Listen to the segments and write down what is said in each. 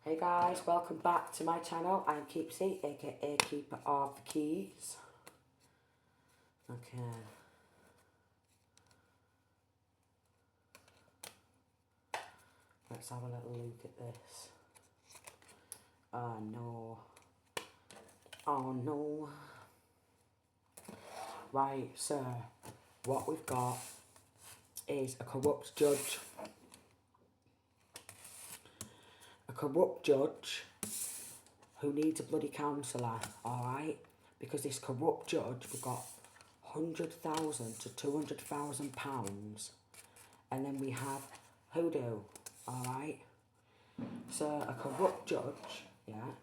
Hey guys, welcome back to my channel. I'm Keepsy, aka Keeper of the Keys. Okay. Let's have a little look at this. Oh no. Oh no. Right, so what we've got is a corrupt judge. A corrupt judge who needs a bloody counsellor, alright? Because this corrupt judge, we've got £100,000 to £200,000, and then we have hoodoo, alright? So a corrupt judge, yeah,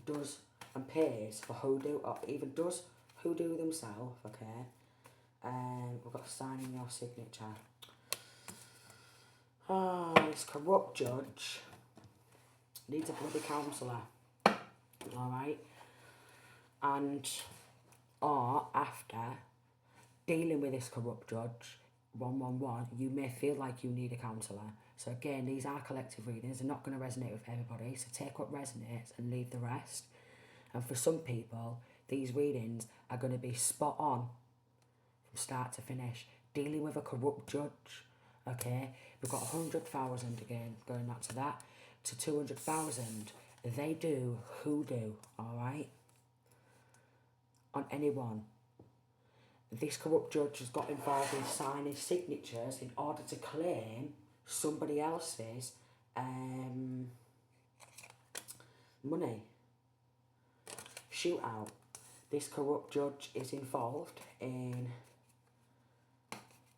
does and pays for hoodoo, or even does hoodoo themselves, okay? We've got signing your signature. This corrupt judge needs a bloody counsellor, alright? And, or after dealing with this corrupt judge, 111, you may feel like you need a counsellor. So again, these are collective readings. They're not going to resonate with everybody. So take what resonates and leave the rest. And for some people, these readings are going to be spot on from start to finish. Dealing with a corrupt judge, okay? We've got 100,000 again, going back to that, to 200,000. They do hoodoo, alright? On anyone. This corrupt judge has got involved in signing signatures in order to claim somebody else's money. Shootout. This corrupt judge is involved in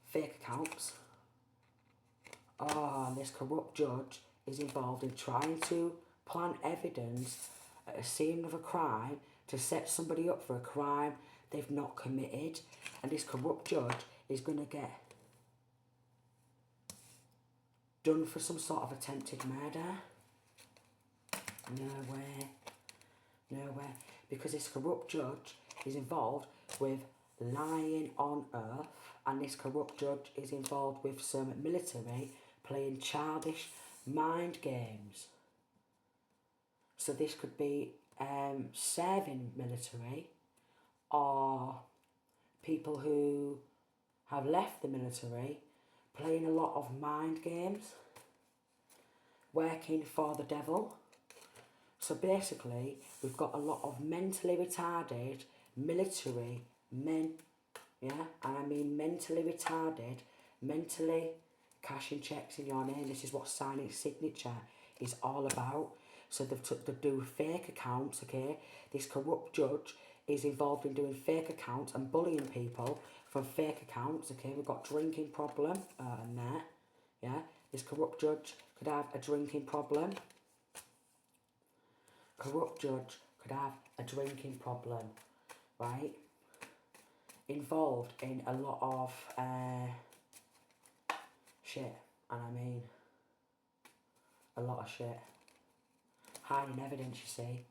fake accounts. And this corrupt judge is involved in trying to plant evidence at a scene of a crime to set somebody up for a crime they've not committed. And this corrupt judge is going to get done for some sort of attempted murder. No way. No way. Because this corrupt judge is involved with lying on earth, and this corrupt judge is involved with some military playing childish mind games. So this could be serving military, or people who have left the military playing a lot of mind games, working for the devil. So basically, we've got a lot of mentally retarded military men, yeah, and I mean mentally retarded, mentally cashing checks in your name. This is what signing signature is all about. So they do fake accounts, okay? This corrupt judge is involved in doing fake accounts and bullying people from fake accounts, okay? We've got drinking problem and there, yeah? This corrupt judge could have a drinking problem. Corrupt judge could have a drinking problem, right? Involved in a lot of shit, and I mean a lot of shit. Hiding evidence, you see.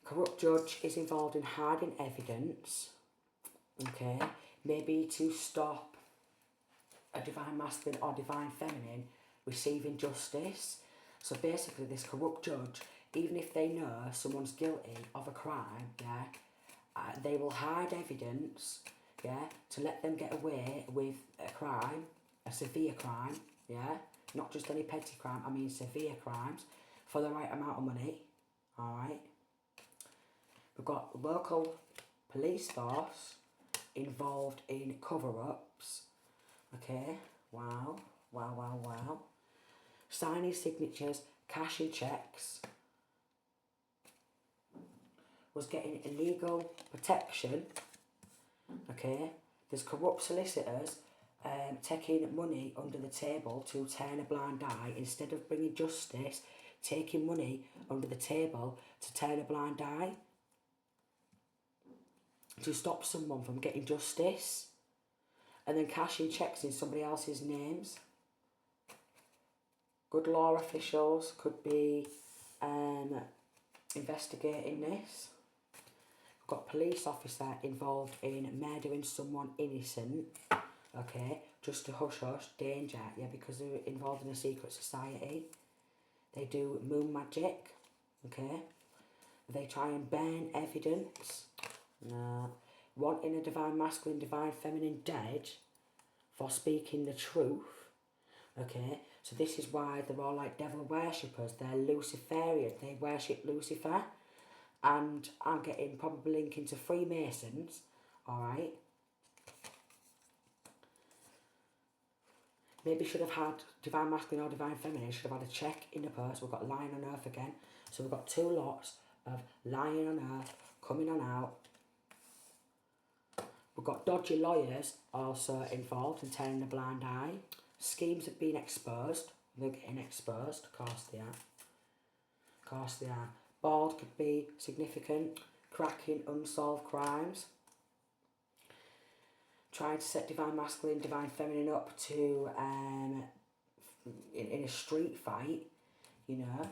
Corrupt judge is involved in hiding evidence, okay? Maybe to stop a divine masculine or divine feminine receiving justice. So basically, this corrupt judge, even if they know someone's guilty of a crime, yeah, they will hide evidence, yeah, to let them get away with a crime, a severe crime, yeah, not just any petty crime, I mean severe crimes, for the right amount of money, alright? We've got local police force involved in cover-ups, okay, wow, wow, wow, wow. Signing signatures, cashing checks, was getting illegal protection, okay? There's corrupt solicitors taking money under the table to turn a blind eye. Instead of bringing justice, taking money under the table to turn a blind eye, to stop someone from getting justice, and then cashing checks in somebody else's names. Good law officials could be investigating this. We've got police officer involved in murdering someone innocent, okay, just to hush danger, yeah, because they're involved in a secret society. They do moon magic, okay? They try and burn evidence. No. Wanting a divine masculine, divine feminine dead for speaking the truth, okay? So this is why they're all like devil worshippers. They're Luciferian. They worship Lucifer. And I'm getting probably linking to Freemasons, alright? Maybe should have had divine masculine or divine feminine, should have had a check in the post. We've got lying on earth again. So we've got 2 lots of lying on earth, coming on out. We've got dodgy lawyers also involved in turning a blind eye. Schemes have been exposed. They're getting exposed. Of course they are. Of course they are. Bald could be significant. Cracking unsolved crimes. Trying to set divine masculine, divine feminine up to in a street fight, you know.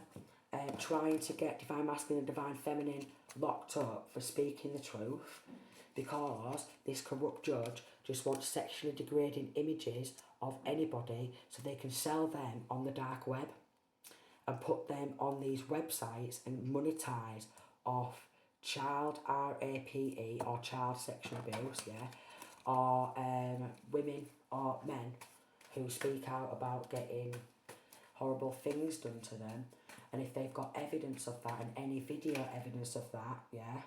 Trying to get divine masculine and divine feminine locked up for speaking the truth, because this corrupt judge just wants sexually degrading images of anybody so they can sell them on the dark web and put them on these websites and monetize off child RAPE or child sexual abuse, yeah, or women or men who speak out about getting horrible things done to them. And if they've got evidence of that and any video evidence of that, yeah,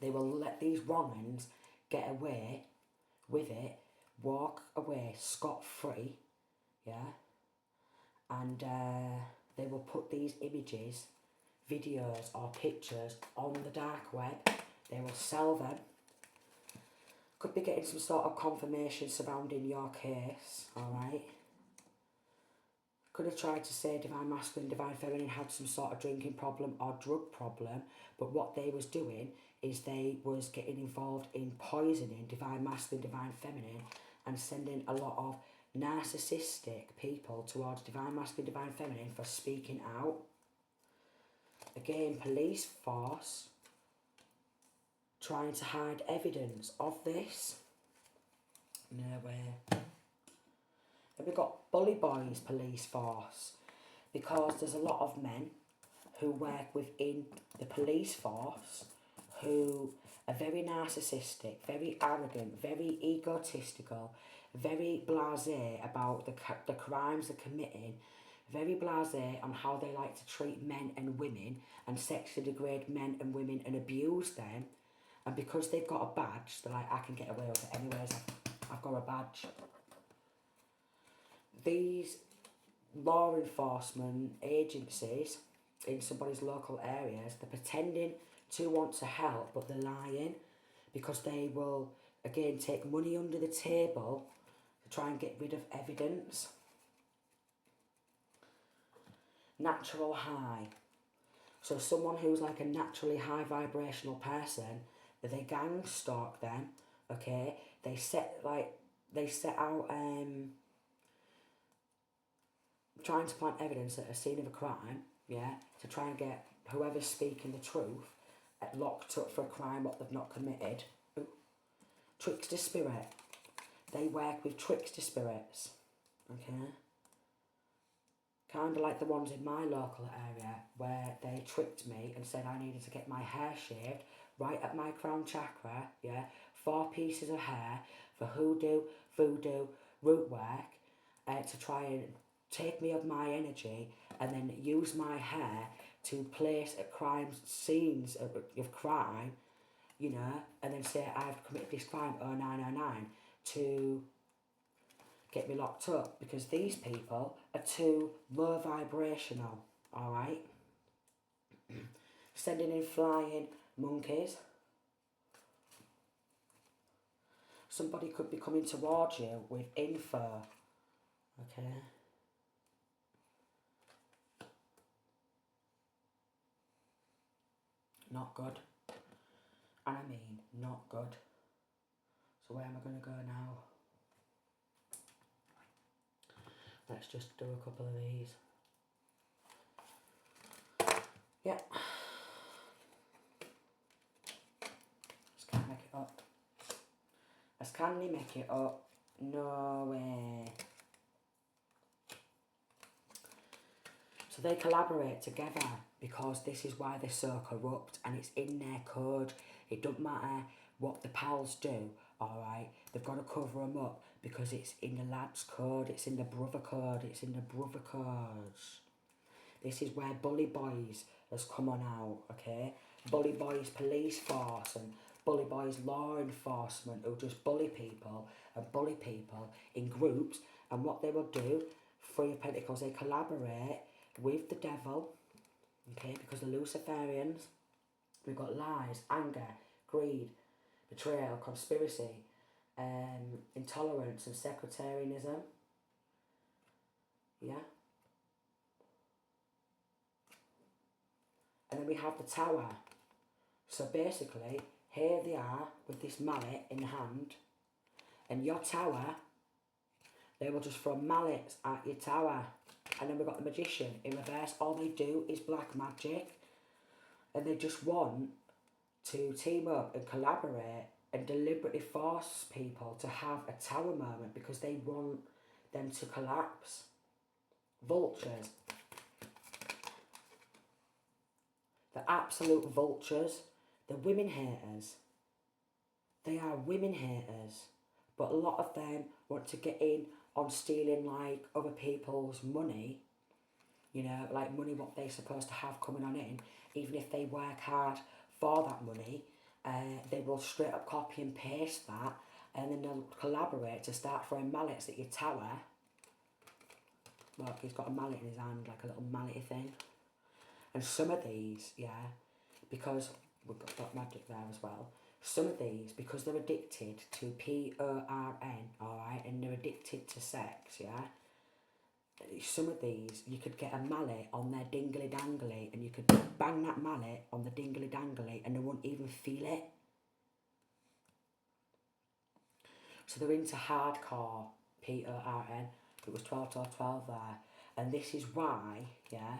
they will let these wrong-uns get away with it, walk away scot-free, yeah, and they will put these images, videos or pictures on the dark web. They will sell them. Could be getting some sort of confirmation surrounding your case, alright? Could have tried to say divine masculine, divine feminine had some sort of drinking problem or drug problem, but what they was doing is they was getting involved in poisoning divine masculine, divine feminine, and sending a lot of narcissistic people towards divine masculine, divine feminine for speaking out. Again, police force trying to hide evidence of this. No way. Then we've got Bully Boys police force, because there's a lot of men who work within the police force who are very narcissistic, very arrogant, very egotistical, very blasé about the crimes they're committing, very blasé on how they like to treat men and women and sexually degrade men and women and abuse them. And because they've got a badge, they're like, I can get away with it anyways, I've got a badge. These law enforcement agencies in somebody's local areas, they're pretending to want to help, but they're lying, because they will, again, take money under the table to try and get rid of evidence. Natural high. So someone who's like a naturally high vibrational person, they gang stalk them, okay? They set out trying to plant evidence at a scene of a crime, yeah, to try and get whoever's speaking the truth locked up for a crime what they've not committed. Ooh. Trickster spirit. They work with trickster spirits, okay? Kind of like the ones in my local area where they tricked me and said I needed to get my hair shaved right at my crown chakra, yeah, 4 pieces of hair for hoodoo, voodoo, root work, to try and take me of my energy and then use my hair to place at crime scenes of crime, you know, and then say I've committed this crime 0909 to get me locked up, because these people are too low vibrational, alright? Sending in flying monkeys. Somebody could be coming towards you with info, okay? Not good. And I mean, not good. So where am I going to go now? Let's just do a couple of these. Yeah. Just can't make it up. I just can't make it up. No way. So they collaborate together because this is why they're so corrupt, and it's in their code. It doesn't matter what the pals do, alright? They've got to cover them up because it's in the lads code, it's in the brother code, it's in the brother codes. This is where Bully Boys has come on out, okay? Bully Boys police force and Bully Boys law enforcement who just bully people and bully people in groups. And what they will do, Three of Pentacles, they collaborate with the devil, okay? Because the Luciferians, we've got lies, anger, greed, betrayal, conspiracy, intolerance and sectarianism. Yeah. And then we have the Tower. So basically, here they are with this mallet in hand, and your tower, they will just throw mallets at your tower. And then we've got the Magician in reverse. All they do is black magic, and they just want to team up and collaborate and deliberately force people to have a tower moment because they want them to collapse. Vultures. The absolute vultures. The women haters. They are women haters. But a lot of them want to get in on stealing like other people's money. You know, like money what they're supposed to have coming on in. Even if they work hard for that money, they will straight up copy and paste that, and then they'll collaborate to start throwing mallets at your tower. Look, he's got a mallet in his hand, like a little mallet thing. And some of these, yeah, because we've got that magic there as well. Some of these, because they're addicted to PORN, alright, and they're addicted to sex, yeah. Some of these, you could get a mallet on their dingly dangly, and you could bang that mallet on the dingly dangly, and they wouldn't even feel it. So they're into hardcore PORN. It was 12 there, and this is why, yeah,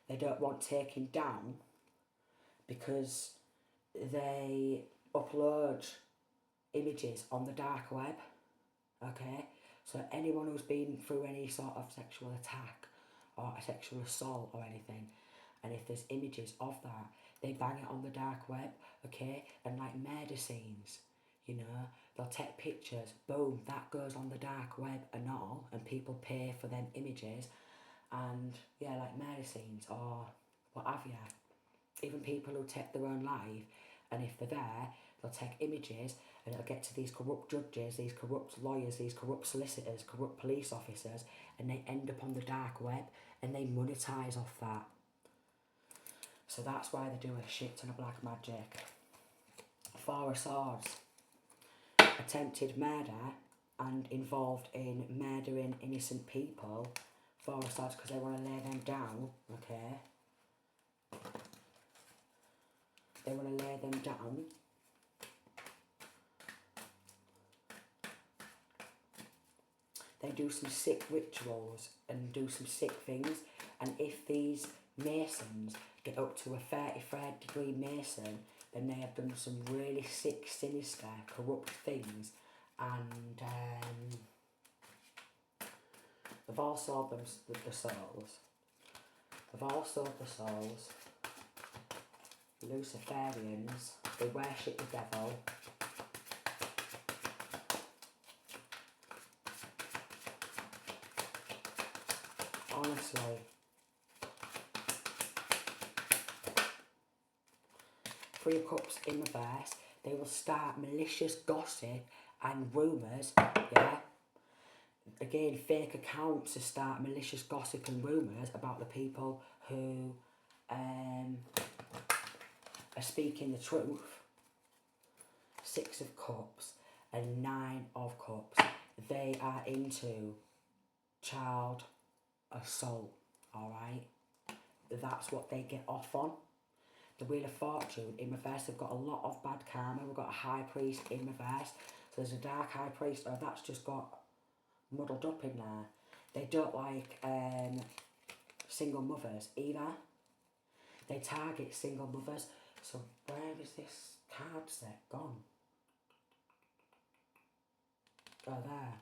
they don't want taken down, because they upload images on the dark web, okay? So anyone who's been through any sort of sexual attack or a sexual assault or anything, and if there's images of that, they bang it on the dark web, okay? And like murder scenes, you know, they'll take pictures, boom, that goes on the dark web and all, and people pay for them images, and yeah, like murder scenes or what have you. Even people who take their own life, and if they're there, they'll take images and it'll get to these corrupt judges, these corrupt lawyers, these corrupt solicitors, corrupt police officers, and they end up on the dark web and they monetize off that. So that's why they do a shit ton of black magic. Four of Swords. Attempted murder and involved in murdering innocent people. Four of Swords because they want to lay them down, okay? They want to lay them down. They do some sick rituals and do some sick things. And if these Masons get up to a 33rd degree Mason, then they have done some really sick, sinister, corrupt things. And they've all sold them the souls. They've all sold the souls. Luciferians, they worship the devil. Honestly. Three of Cups in reverse, they will start malicious gossip and rumours, yeah? Again, fake accounts to start malicious gossip and rumours about the people who are speaking the truth. Six of Cups and Nine of Cups. They are into child assault, alright? That's what they get off on. The Wheel of Fortune in reverse, they've got a lot of bad karma. We've got a High Priest in reverse. So there's a Dark High Priest, oh, that's just got muddled up in there. They don't like single mothers either. They target single mothers. So where is this card set gone? Oh, there.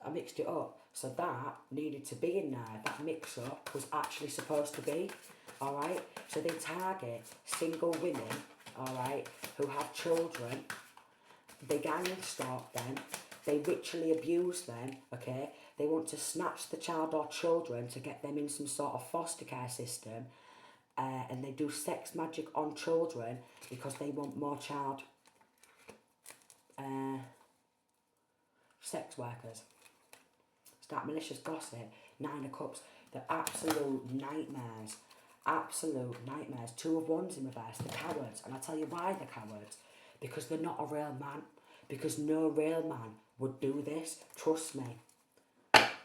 I mixed it up. So that needed to be in there. That mix-up was actually supposed to be. Alright? So they target single women, alright, who have children. They gang stalk them. They ritually abuse them, okay? They want to snatch the child or children to get them in some sort of foster care system. And they do sex magic on children because they want more child sex workers. Start malicious gossip, 9 of cups. They're absolute nightmares. Absolute nightmares. 2 of wands in reverse. The cowards. And I'll tell you why they're cowards. Because they're not a real man. Because no real man would do this. Trust me.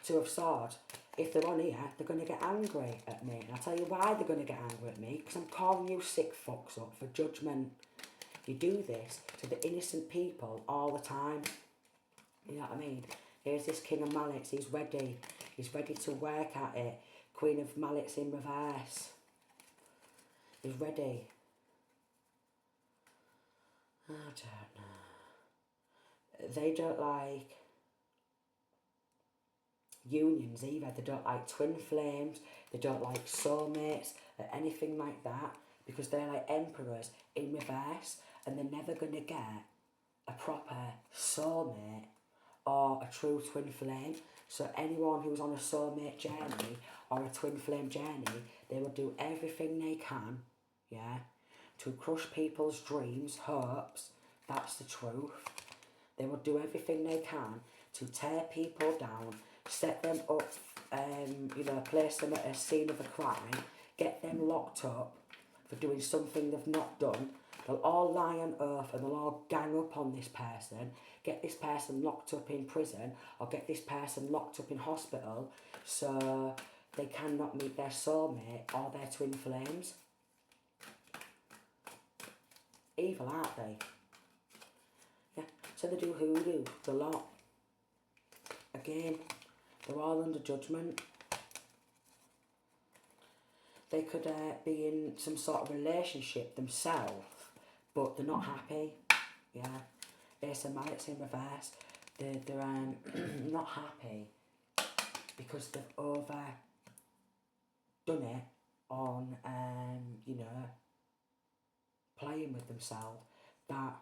2 of swords. If they're on here, they're going to get angry at me. And I'll tell you why they're going to get angry at me. Because I'm calling you sick fucks up for judgment. You do this to the innocent people all the time. You know what I mean? Here's this King of Mallets. He's ready. He's ready to work at it. Queen of Mallets in reverse. He's ready. I don't know. They don't like unions either. They don't like twin flames. They don't like soulmates or anything like that. Because they're like emperors in reverse. And they're never going to get a proper soulmate or a true twin flame. So anyone who's on a soulmate journey or a twin flame journey, they will do everything they can, yeah, to crush people's dreams, hopes. That's the truth. They will do everything they can to tear people down, set them up, you know, place them at a scene of a crime, get them locked up for doing something they've not done. They'll all lie on oath and they'll all gang up on this person, get this person locked up in prison or get this person locked up in hospital so they cannot meet their soulmate or their twin flames. Evil, aren't they? Yeah, so they do hoodoo, the lot. Again, they're all under judgment. They could be in some sort of relationship themselves, but they're not happy, yeah. Ace of Mallets in reverse. They're not happy because they've overdone it on, you know, playing with themselves. That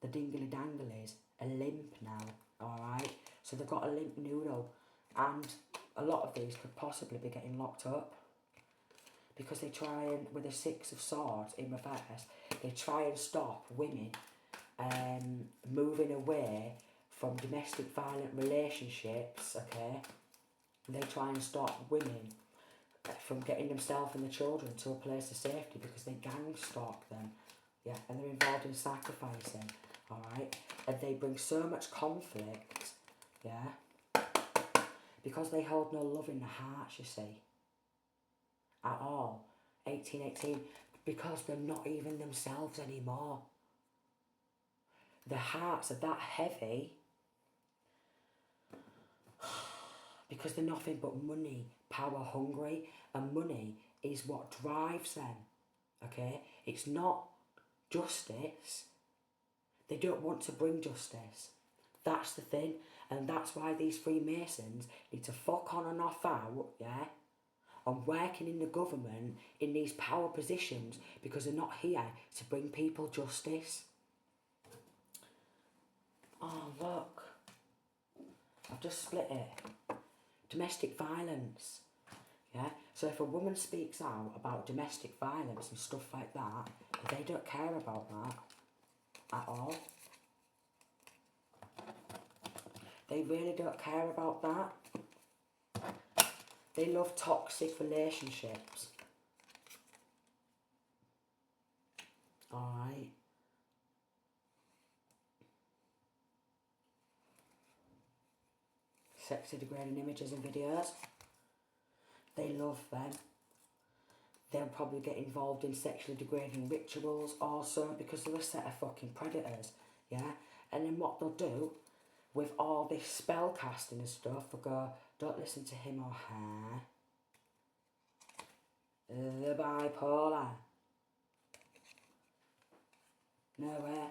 the dingly-danglies are limp now, alright? So they've got a limp noodle, and a lot of these could possibly be getting locked up. Because they try and, with a 6 of swords in reverse, they try and stop women moving away from domestic violent relationships, okay? They try and stop women from getting themselves and the children to a place of safety because they gang stalk them, yeah, and they're involved in sacrificing, alright? And they bring so much conflict, yeah, because they hold no love in their hearts, you see. At all. 1818, because they're not even themselves anymore. Their hearts are that heavy because they're nothing but money, power hungry, and money is what drives them, okay? It's not justice. They don't want to bring justice. That's the thing, and that's why these Freemasons need to fuck on and off out, yeah? On working in the government in these power positions because they're not here to bring people justice. Oh, look. I've just split it. Domestic violence. Yeah? So if a woman speaks out about domestic violence and stuff like that, they don't care about that at all. They really don't care about that. They love toxic relationships. Alright. Sexy degrading images and videos. They love them. They'll probably get involved in sexually degrading rituals also because they're a set of fucking predators. Yeah? And then what they'll do with all this spell casting and stuff, they'll go, don't listen to him or her. They're bipolar. No way.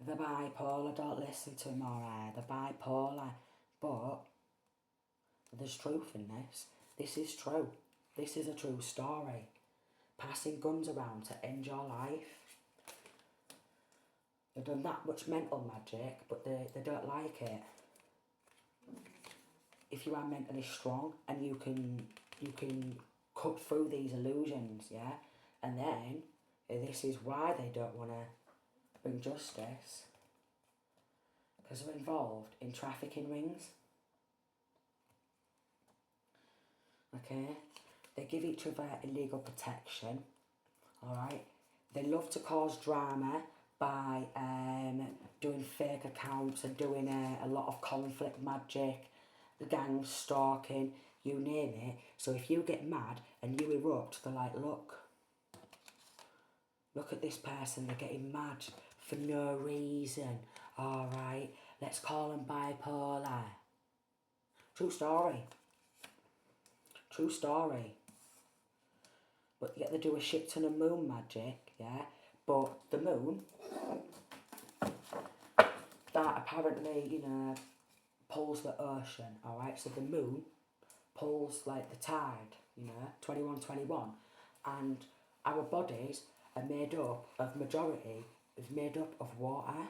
the bipolar, don't listen to him, alright, the bipolar. But there's truth in this. This is true. This is a true story. Passing guns around to end your life. They've done that much mental magic, but they don't like it. If you are mentally strong and you can cut through these illusions, yeah? And then, this is why they don't want to bring justice. Because they're involved in trafficking rings. Okay? They give each other illegal protection. Alright? They love to cause drama by doing fake accounts and doing a lot of conflict magic, the gangs stalking, you name it. So if you get mad and you erupt, they're like, look at this person, they're getting mad for no reason. Alright, let's call them bipolar. True story. True story. But yet they do a shit ton of moon magic, yeah? But the moon, that apparently, you know, pulls the ocean, alright? So the moon pulls like the tide, you know, 21-21. And our bodies are made up of water.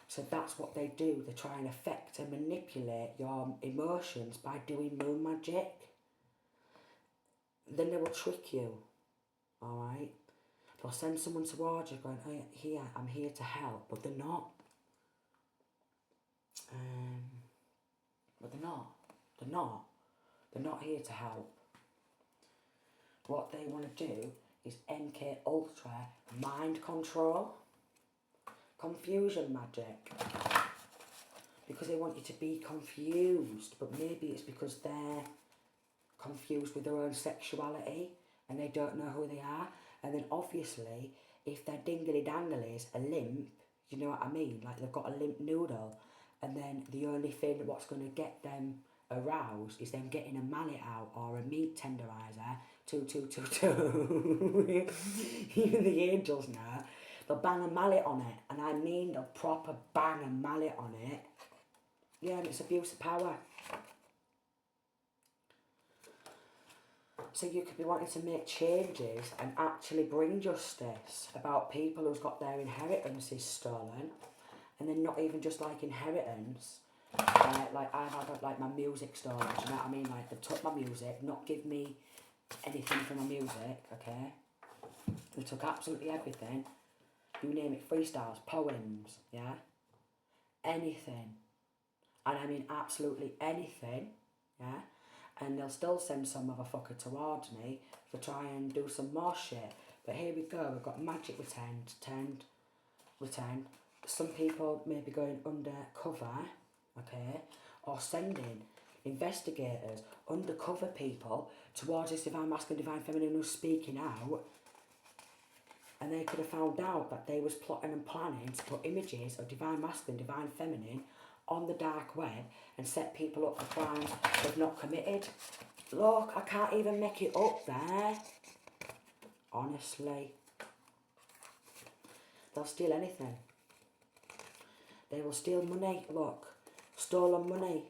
So that's what they do. They try and affect and manipulate your emotions by doing moon magic. Then they will trick you, alright? They'll send someone towards you going, oh, I'm here to help, but they're not. But they're not. They're not. They're not here to help. What they want to do is MK Ultra mind control. Confusion magic. Because they want you to be confused, but maybe it's because they're confused with their own sexuality and they don't know who they are. And then obviously, if their dingly-danglies are limp, you know what I mean? Like they've got a limp noodle, and then the only thing what's going to get them aroused is them getting a mallet out or a meat tenderizer. Even the angels know. They'll bang a mallet on it, and I mean they'll proper bang a mallet on it. Yeah, and it's abuse of power. So you could be wanting to make changes and actually bring justice about people who's got their inheritances stolen, and then not even just like inheritance. Like I've had like my music stolen, do you know what I mean? Like they took my music, not give me anything from my music, okay? They took absolutely everything. You name it, freestyles, poems, yeah? Anything. And I mean absolutely anything, yeah? And they'll still send some motherfucker towards me to try and do some more shit. But here we go, we've got magic returned. Some people may be going undercover, okay, or sending investigators, undercover people towards this divine masculine, divine feminine who's speaking out. And they could have found out that they was plotting and planning to put images of divine masculine, divine feminine on the dark web and set people up for crimes they've not committed. Look, I can't even make it up there. Honestly. They'll steal anything. They will steal money, look. Stolen money.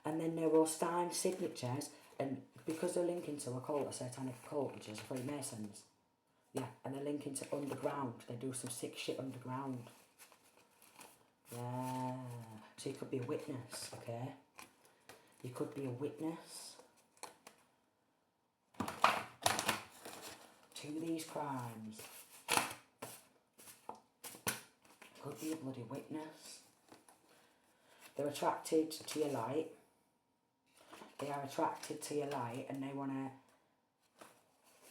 And then they will sign signatures, and because they're linking to a cult, a satanic cult, which is Freemasons. Yeah, and they're linking to underground. They do some sick shit underground. Yeah. So you could be a witness, okay? You could be a witness to these crimes. Could be a bloody witness. They're attracted to your light. They are attracted to your light and they want to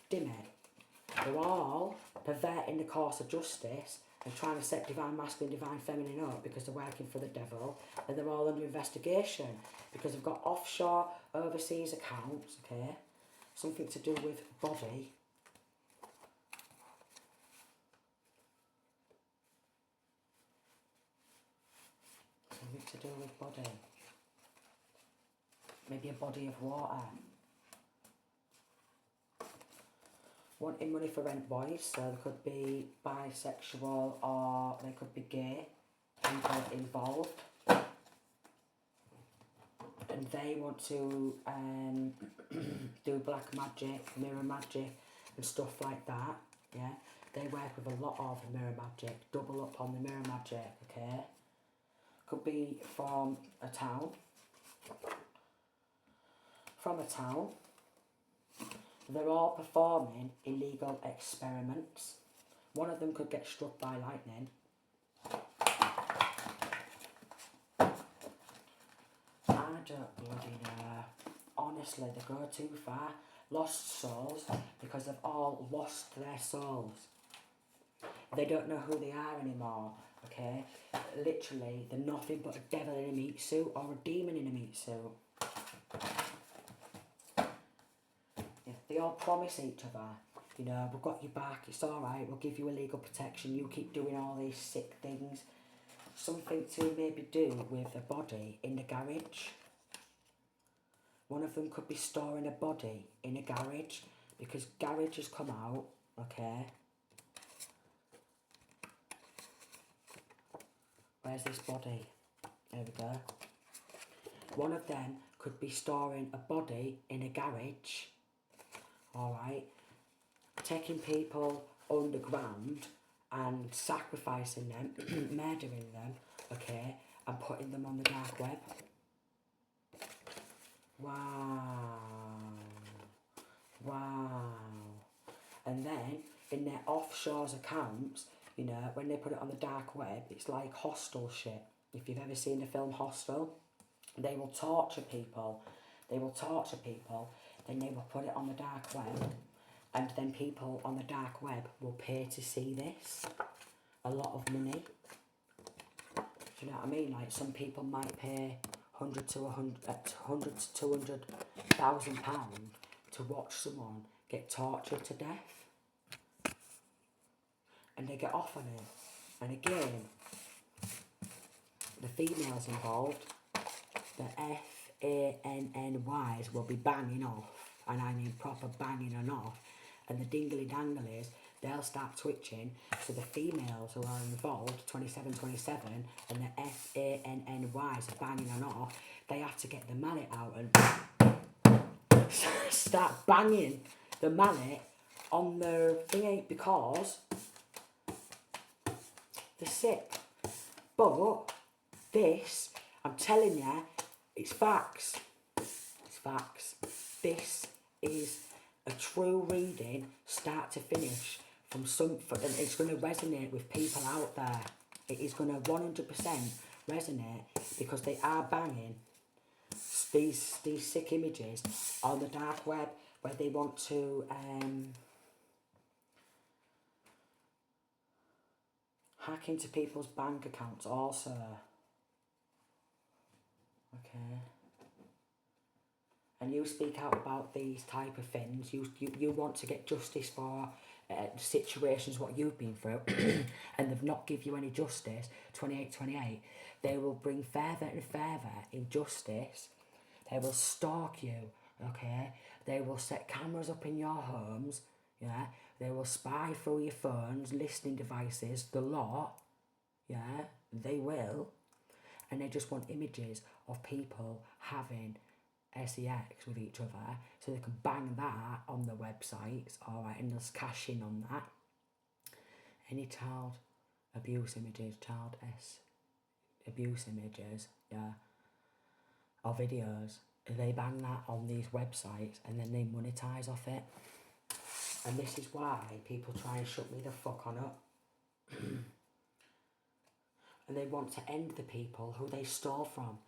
dim it. They're all perverting the course of justice and trying to set divine masculine, divine feminine up because they're working for the devil, and they're all under investigation because they've got offshore, overseas accounts, okay? Something to do with body. Something to do with body. Maybe a body of water. wanting money for rent boys, so they could be bisexual or they could be gay, people involved. And they want to do black magic, mirror magic and stuff like that, yeah. They work with a lot of mirror magic, double up on the mirror magic, okay. Could be from a town. From a town. They're all performing illegal experiments. One of them could get struck by lightning. I don't bloody know. Honestly, they go too far. Lost souls, because they've all lost their souls. They don't know who they are anymore, okay? Literally, they're nothing but a devil in a meat suit or a demon in a meat suit. Yeah, they all promise each other, you know, we've got your back, it's alright, we'll give you a legal protection, you keep doing all these sick things. Something to maybe do with a body in the garage. One of them could be storing a body in a garage, because garages come out, okay? Where's this body? There we go. One of them could be storing a body in a garage, alright? Taking people underground and sacrificing them, murdering them, okay? And putting them on the dark web. Wow. Wow. And then, in their offshore accounts, you know, when they put it on the dark web, it's like Hostel shit. If you've ever seen the film Hostel, they will torture people. They will torture people, then they will put it on the dark web, and then people on the dark web will pay to see this. A lot of money. Do you know what I mean? Like, some people might pay £100 to £200,000 to watch someone get tortured to death. And they get off on it. And again, the females involved, the FANNYs will be banging off, and I mean proper banging on off, and the dingly danglies, they'll start twitching, so the females who are involved, 27, and the FANNYs are banging on off, they have to get the mallet out and start banging the mallet on the thingy, because they're sick. But this, I'm telling you, it's facts. It's facts. This is a true reading, start to finish, from some, and it's going to resonate with people out there. It is going to 100% resonate, because they are banging these sick images on the dark web, where they want to hack into people's bank accounts also. Okay. And you speak out about these type of things. You want to get justice for situations what you've been through, and they've not give you any justice. 28, they will bring further and further injustice. They will stalk you, okay? They will set cameras up in your homes, yeah? They will spy through your phones, listening devices, the lot, yeah? They will. And they just want images of people having sex with each other, so they can bang that on the websites, alright, and just cash in on that. Any child abuse images, abuse images, yeah, or videos, they bang that on these websites, and then they monetize off it. And this is why people try and shut me the fuck on up. And they want to end the people who they stole from.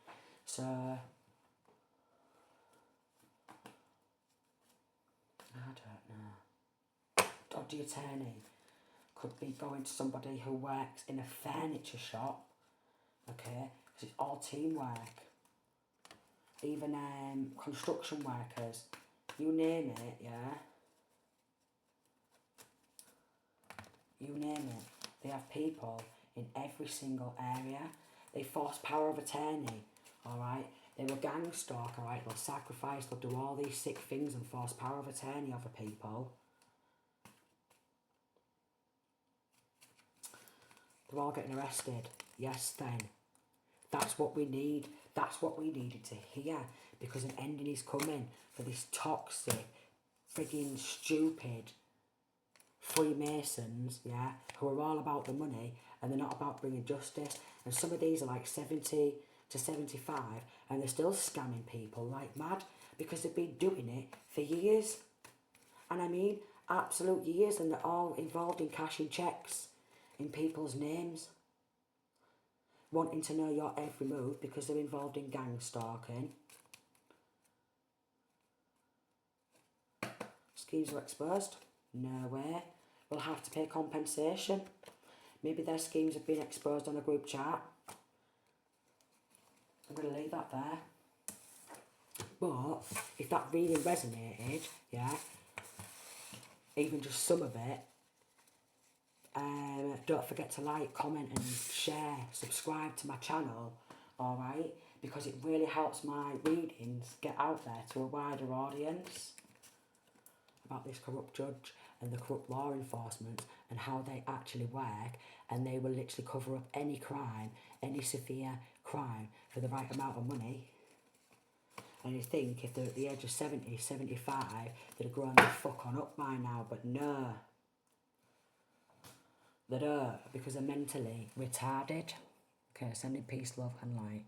So I don't know. Dodgy attorney could be going to somebody who works in a furniture shop, okay, because it's all teamwork. Even construction workers, you name it, yeah. You name it. They have people in every single area. They force power of attorney, alright? They will gang stalk, alright? They'll sacrifice, they'll do all these sick things and force power of attorney over people. They're all getting arrested. Yes, then. That's what we need. That's what we needed to hear. Because an ending is coming for this toxic, frigging stupid Freemasons, yeah, who are all about the money and they're not about bringing justice. And some of these are like 70 to 75 and they're still scamming people like mad because they've been doing it for years. And I mean, absolute years, and they're all involved in cashing checks in people's names, wanting to know your every move because they're involved in gang stalking. Schemes are exposed? No way. We'll have to pay compensation. Maybe their schemes have been exposed on a group chat. I'm going to leave that there. But if that really resonated, yeah, even just some of it, don't forget to like, comment and share, subscribe to my channel, alright? Because it really helps my readings get out there to a wider audience about this corrupt judge and the corrupt law enforcement and how they actually work, and they will literally cover up any crime, any severe crime for the right amount of money. And you think if they're at the age of 70, 75, they'd have grown the fuck on up by now, but no. They don't, because they're mentally retarded. Okay, sending peace, love and light.